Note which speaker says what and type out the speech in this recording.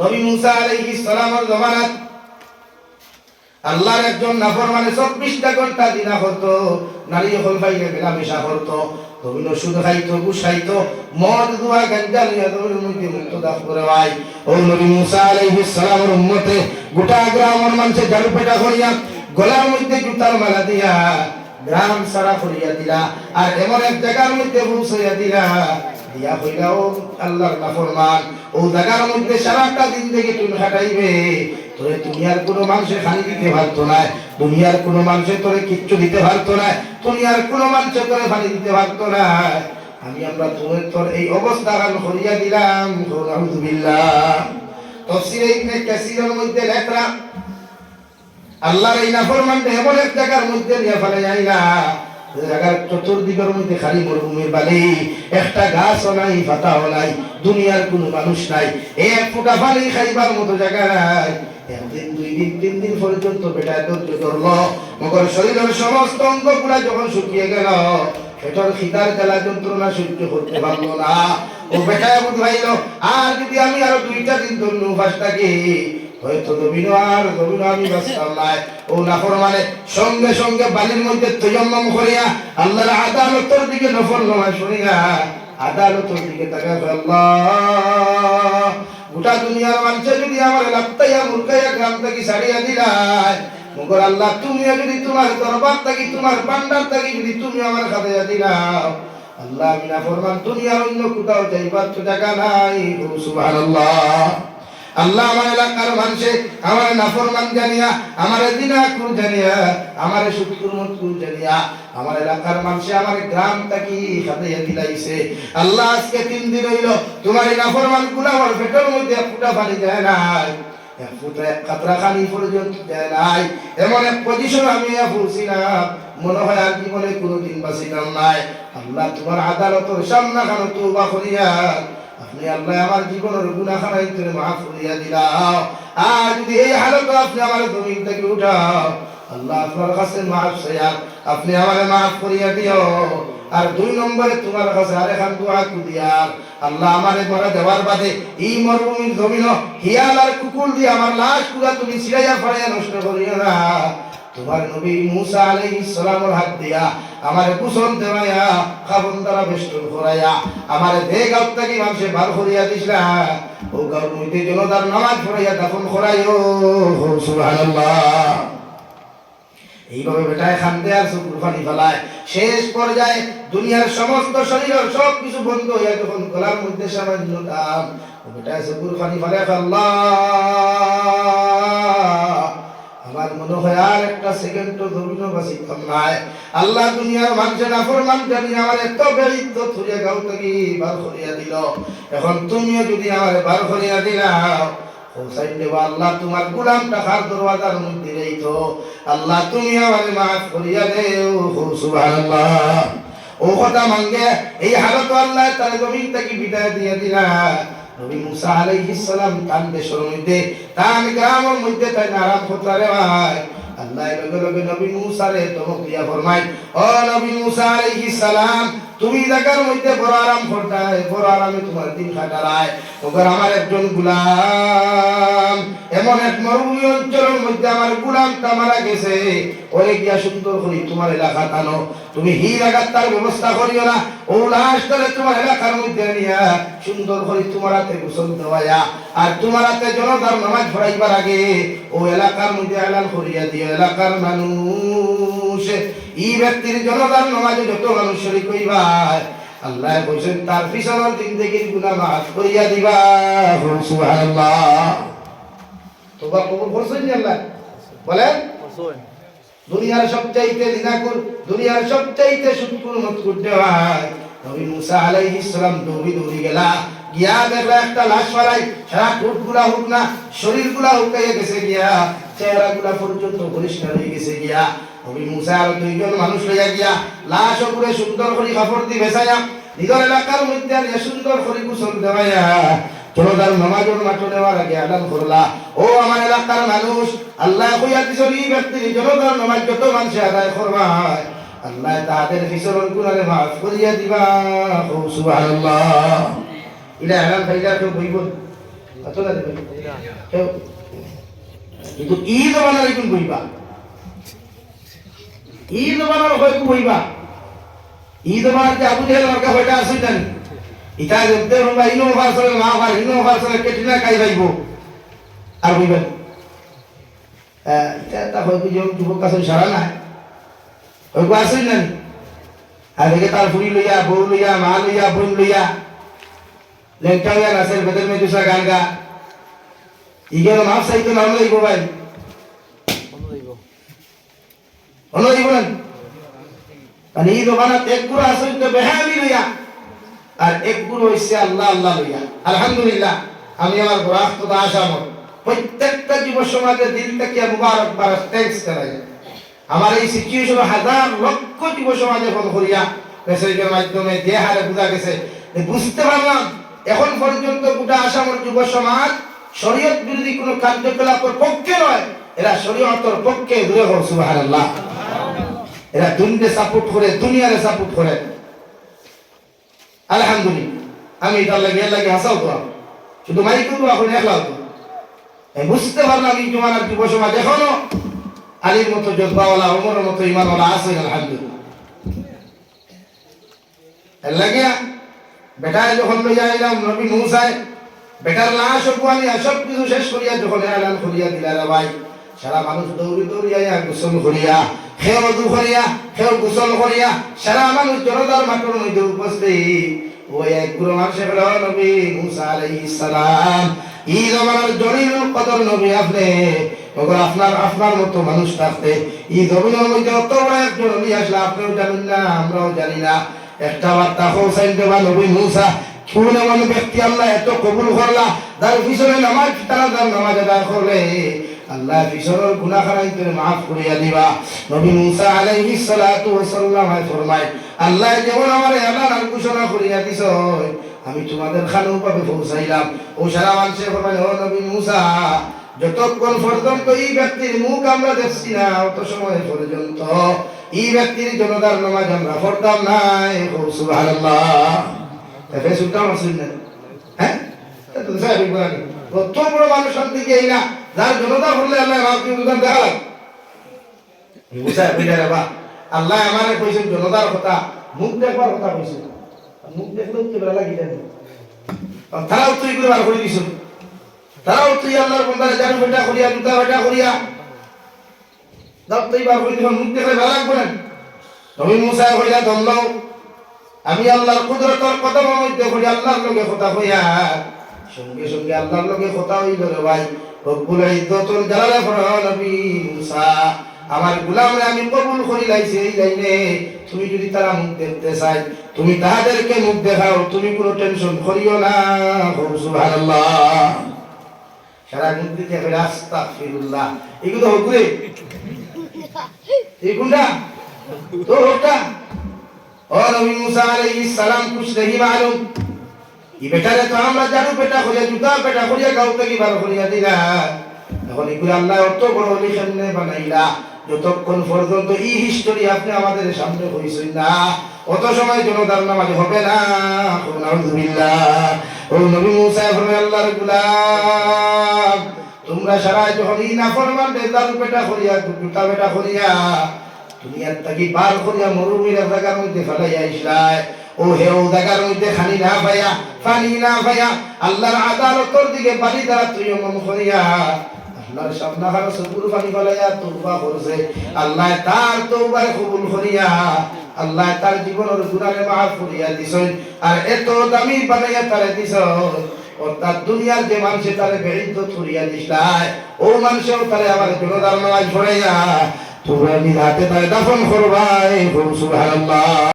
Speaker 1: নবী মুসা আলাইহিস সালামের জমানাত আল্লাহর একজন নাফরমানে 24টা ঘন্টা দিনা হতো, নারী হল ভাইকে মেলামেশা করতো, তবিন সুদ খাইতো, ঘুষ খাইতো, মদ দুয়া গাঞ্জা নিয়ে তবিন মধ্যে মুক্ত দাফ করে ভাই। ও নবী মুসা আলাইহিস সালামের উম্মতে গোটা গ্রামের মানুষে ঝাড়ু পেটা করিয়া গলার মধ্যে জুতার মালা দিয়া গ্রাম সারা করিয়া দিলা, আর এমন এক জায়গার মধ্যে পৌঁছাইয়া দিলা দিয়া হইলা ও আল্লাহর নাফরমান, ও জায়গার মধ্যে সারাটা দিন থেকে তুমি কাটাইবে, তোরে দুনিয়ার কোনো মানুষে খানি দিতে পারতো না, দুনিয়ার কোনো মানুষে তোরে কিচ্ছু দিতে পারতো না, দুনিয়ার কোনো মানুষে তোরে পানি দিতে পারতো না, আমি আমরা তোর এই অবস্থা করিয়া দিলাম। আউযুবিল্লাহ। তাফসীরে ইবনে কাসীরের মধ্যে লেখা আল্লাহর এই নাফরমানকে এমন এক জায়গার মধ্যে নিয়ে ফেলে যায় না, জায়গার চতুর্দিকের মধ্যে খালি মরুভূমির বালি, একটা গাছও নাই, পাতাও নাই, দুনিয়ার কোনো মানুষ নাই, এক ফোঁটা পানি খাইবার মতো জায়গা নাই। একদিন, 2 দিন, 3 দিন পর্যন্ত বেটা ধৈর্য ধরলো, মগর শরীরের সমস্ত অঙ্গগুলা যখন শুকিয়ে গেল, পেটের খিদার জ্বালা যন্ত্রণা সহ্য করতে পারলো না, ও বেটায় বুঝাইল আর যদি আমি আরো 2টা দিন ধন্য উপাস থাকি হয়তো দবিনো আমি বাঁচতাম না। ও নাফরমানে সঙ্গে সঙ্গে বালির মধ্যে তয়াম্মুম করিয়া আল্লাহর আদালতের দিকে নফল নামাজ শুনিয়া আদালতের দিকে তাকায়, আল্লাহ গোটা দুনিয়ার মানুষ যদি আমার লাত্তাইয়া মুরকাইয়া গ্রাম থেকে ছাড়িয়া দিলাই, মগর আল্লাহ তুমিও যদি তোমার দরবার থাকি, তোমার ভান্ডার থাকি যদি তুমি আমার খাতাইয়া দিলাও, আল্লাহ আমি নাফরমান দুনিয়ার অন্য কোথাও যাইবার তো জায়গা নাই। সুবহানাল্লাহ। আল্লাহ আমার এলাকার মানুষে আমার নাফরমান জানিয়া, আমার দিনাকুর জানিয়া, আমার শুকর মতকুর জানিয়া, আমার এলাকার মানুষে আমার গ্রাম থাকি খাতাইয়া দিলাইছে। আল্লাহ আজকে 3 দিন হইল তোমার এই নাফরমান গুলা আমার পেটের মধ্যে এক ফুটা পানি দেয় নাই, এক ফুটা এক কাতরা খানি পর্যন্ত দেয় নাই, এমন এক পজিশন আমি পৌঁছিলাম মনে হয় আর জীবনে কোনোদিন বাঁচিলাম নাই। আল্লাহ তোমার আদালতের সামনা খানো তওবা করিয়া আপনি আল্লাহ আমার জীবনের গুনাহখানাই তুমি মাফ করিয়া দিলাও, আর যদি এই হালত আপনি আমার জমিন থেকে উঠাও, আল্লাহ আপনার কাছে মাফ চাইয়া আপনি আমারে মাফ করিয়া দিও। আর 2 নম্বরে তোমার কাছে আরেকখান দোয়া করিয়ার, আল্লাহ আমারে মরা দেওয়ার বাদে এই মরুভূমির জমিন হিয়াল আর কুকুর দিয়ে আমার লাশ পুরা তুমি ছিড়াইয়া ফাড়াইয়া নষ্ট করিও না। তোমার নবী মুসা আলাইহিস সালামের হাত দিয়া আমারে গোসল দেওয়াইয়া খাবন দ্বারা বেষ্টন করাইয়া আমারে দেহ গাঁও থেকে মানুষে বার করিয়া দিছিলা, ও গাঁর মধ্যে জনতার নামাজ পড়াইয়া দাফন করাইও। সুবহানাল্লাহ। এইভাবে বেটায় খান্দে আর চোখের পানি ফেলায়, শেষ পর্যায়ে দুনিয়ার সমস্ত শরীরের সব কিছু বন্ধ হইয়া যখন গলার মধ্যে সামান্য টান, ও বেটায় চোখের পানি ফেলায়, আল্লাহ আমার মনে হয় আর একটা সেকেন্ড তো ধরুন বাঁচিতাম নাই। আল্লাহ দুনিয়ার মানুষের নাফরমান জানি আমার এত বেইজ্জত হইয়া গাঁও থেকে বার করিয়া দিল, এখন তুমিও যদি আমার বার করিয়া দিলাও, আল্লাহ তোমার গোলাম টাকার দরওয়াজার মধ্যে রইতো, আল্লাহ তুমি আমারে মাফ করিয়া দেও। সুবহানাল্লাহ। ও কথা মাঙ্গে এই হালত আল্লাহ তার জমিন থেকে বিদায় দিয়ে দিলা। নবী মুসা আলাইহিস সালাম তান দেশের মধ্যে, তান গ্রামের মধ্যে তাই আরাম করতে রে ভাই, আল্লাহ লগে লগে নবী মুসা রে ধমক দিয়া ফরমায়, ও নবী মুসা আলাইহিস সালাম তুমি জায়গার মধ্যে বড় আরাম করতাই, বড় আরামে তোমার দিন কাটারায়, ওগর আমার একজন গোলাম এমন এক মরুভূমি অঞ্চলের মধ্যে আমার গোলামটা মারা গেছে, ওরে গিয়া সুন্দর করে তোমার এলাকা টানো, তুমি হির আঘাত তার ব্যবস্থা করিও না, ও লাশ ধরে তোমার এলাকার মধ্যে নিয়া সুন্দর করে তোমার হাতে গোসল দেওয়াইয়া আর তোমার হাতে জনতার নামাজ পড়াইবার আগে ও এলাকার মধ্যে এলান করিয়া দিও, এলাকার মানুষ এই ব্যক্তির জনতার নামাজে যত মানুষ শরীক হইবা আল্লাহ বলেন তার পিছনের জিন্দেগির গুনাহ মাফ করিয়া দিবা। সুবহানাল্লাহ। তোবা কবুল করছেন আল্লাহ বলেন। দুনিয়ার সবচাইতে দিনাকুর, দুনিয়ার সবচাইতে শুকর মত করতে হয়। নবী মুসা আলাইহিস সালাম দৌড়ি গেলা, গিয়া দেখলা একটা লাশ মারাই, সারা ঠোঁটগুলা হোক না শরীরগুলা হুকাইয়া গেছে গিয়া, চেহারাগুলা পর্যন্ত পরিষ্কার হয়ে গেছে গিয়া। নবী মুসা আর 2 জন মানুষ লইয়া গিয়া লাশ উপরে সুন্দর করে কাপড় দিয়ে বেছাইয়া নিজের এলাকার মধ্যে আনিয়া সুন্দর করে গোসল দেওয়াইয়া জনতার নামাজের মাঠে নেওয়ার আগে আদান করলা, ও আমার এলাকার মানুষ আল্লাহ কইয়া দিছেন এই ব্যক্তির জনতার নামাজ যত মানুষ আদায় করবায় আল্লাহ তাদের পিছনের গুনাহ মাফ করিয়া দিবা। সুবহানাল্লাহ। ইলা এলান ফাইলা তো বইব আচ্ছা না দেবেন কেউ কিন্তু ঈদ বানার একটু বইবা ঈদ বানার হয় বইবা ঈদ বানার যে আবু জেহেল মার্কা হয়টা আসুন জানি ইটা দেখতে হবা ইনো ভার্সলে মা ভার ইনো ভার্সলে কেটিনা কাই যাইব আর বইবেন এটা তা হয় যে যুবক কাছে সারা না হয়তো আসুন জানি আর দেখে তার ফুড়ি লইয়া বউ লইয়া মা লইয়া বোন লইয়া লেংটা হইয়া নাচের বেদের মে দুসরা গান গা ইগের মাফ চাইতে না হলো ইগো ভাই হলো ইগো না মানে ঈদ বানাত এক গুরু আসুন তো বেহামি লইয়া আর এক গুরু হইছে আল্লাহ আল্লাহ লইয়া আলহামদুলিল্লাহ আমি আমার গোরাখ তো আসামত প্রত্যেকটা যুব সমাজের দিল থেকে মুবারক বারাক থ্যাঙ্কস জানাই আমার এই সিচুয়েশন হাজার লক্ষ যুব সমাজে ফোন করিয়া মেসেজের মাধ্যমে যে হারে বোঝা গেছে বুঝতে পারলাম এখন পর্যন্ত গোটা আসামের যুব সমাজ শরীয়ত বিরোধী কোনো কার্যকলাপের পক্ষে নয় এরা শরীয়তের পক্ষে দূরে হোক সুবহানাল্লাহ এরা দুনিয়াকে সাপোর্ট করে দুনিয়ারে সাপোর্ট করে আলহামদুলিল্লাহ আমি তার লাগে হাসাও তো শুধু মাইক তো এখন একলাও তো বুঝতে পারলাম এই জমানার যুব সমাজ এখনো আলীর মতো জজ্বাওয়ালা ওমরের মতো ইমানওয়ালা আছে আলহামদুলিল্লাহ লাগিয়া বেটায় যখন লইয়া আইলাম নবী মুসায় বেটার লাশ আমি সব কিছু শেষ করিয়া যখন এলান করিয়া দিলা ভাই সারা মানুষ দৌড়ি দৌড়ি আইয়া গোসল করিয়া খেয়ে মধু করিয়া খেয়ে গোসল করিয়া সারা মানুষ জনতার মাঠের মধ্যে উপস্থিত ওই এক গুরু মানুষের নবী মুসা আলাইহিস সালাম এই জমানার জলিল কদর নবী আপনি মগর আপনার মতো মানুষ থাকতে এই জমিনের মধ্যে অত বড় একজন নবী আসলে আপনিও জানেন না আমরাও জানি না একটা বার্তা হোসাইন দেবা নবী মুসা কোন এমন ব্যক্তি আল্লাহ এত কবুল করলা যার পিছনে নামাজ তারা তার নামাজ আদায় করলে আল্লাহ পিছনের গুনাহ খারাইতে মাফ করিয়া দিবা নবী মুসা আলাইহিস সালাতু ওয়াস সালাম ফরমায় আল্লাহ যেমন আমারে এলান আর ঘোষণা করিয়া দিছ আমি তোমাদের খানু পাবে পৌঁছাইলাম ও সারা মানুষে ফরমায় ও নবী মুসা যতক্ষণ পর্যন্ত এই ব্যক্তির মুখ আমরা দেখছি না অত সময় পর্যন্ত এই ব্যক্তির জনতার নামাজ আমরা পড়তাম না সুবহানাল্লাহ তাহলে সুলতান আসুন না হ্যাঁ তো স্যার বলেন কত বড় মানুষ শান্তি কি এই না যার জনতা বললে আল্লাহ রাব্বি উদান দেখাল মুসা বিদারে বা আল্লাহ আমারে কইছেন জনতার কথা মুখ দেখবার কথা কইছেন মুখ দেখলে কি ভালো লাগি জানি তারাও তুই করে বার করে দিছ তারাও তুই আল্লাহর বান্দারে জানু বেটা করিয়া জুতা বেটা করিয়া দাও তুই বার করে দিছ মুখ দেখলে ভালো লাগবে না নবী মুসা কইলা দমলাও আমি আল্লাহর কুদরতের কদমের মধ্যে করি আল্লাহর লগে কথা কইয়া সঙ্গে সঙ্গে আল্লাহর লগে কথা হইল রে ভাই রব্বুল ইজ্জতুল জালালে ফরমান নবী মুসা আমার গোলামরে আমি কবুল করি লাইছি এই লাইনে তুমি যদি তারা মুখ দেখতে চাই তুমি তাদেরকে মুখ দেখাও তুমি কোনো টেনশন করিও না সুবহানাল্লাহ সারা মুখ দিতে হবে আস্তাগফিরুল্লাহ এগুলো হগুরে এই গুন্ডা তো হোটা ও নবী মুসা আলাইহিস সালাম কুছ नहीं मालूम এই বেটারে তো আমরা জানু বেটা করিয়া জুতা বেটা করিয়া গাও থেকে বার করিয়া দিলা এখন এগুলো আল্লাহ অত বড় লিখনে বানাইলা যতক্ষণ পর্যন্ত এই হিস্টোরি আপনি আমাদের সামনে হইছেন না অত সময় জনতার নামাজ হবে না আলহামদুলিল্লাহ ও নবী মুসা ফরমায় আল্লাহর গোলাম তোমরা সারা যখন এই নাফরমান বেদাল বেটা করিয়া জুতা বেটা করিয়া দুনিয়ার থেকে বার করিয়া মরুভূমির জায়গার মধ্যে ফেলাইয়া ইসলায় ও হেও জায়গার মধ্যে খানি না পাইয়া পানি না পাইয়া আল্লাহর আদালতের দিকে বাড়ি দ্বারা তুই মন করিয়া আল্লাহর সামনে হার সবুর পানি ফেলাইয়া তওবা করছে আল্লাহ তার তওবা কবুল করিয়া আল্লাহ তার জীবনের গুনাহে মাফ করিয়া দিছেন আর এত দামি বানাইয়া তারে দিছেন অর্থাৎ দুনিয়ার যে মানুষে তারে বেইজ্জত করিয়া দিছায় ও মানুষও তারে আমার জনতার নামাজ পড়াইয়া তোমরা নিজ হাতে তারে দাফন করবাই সুবহানাল্লাহ।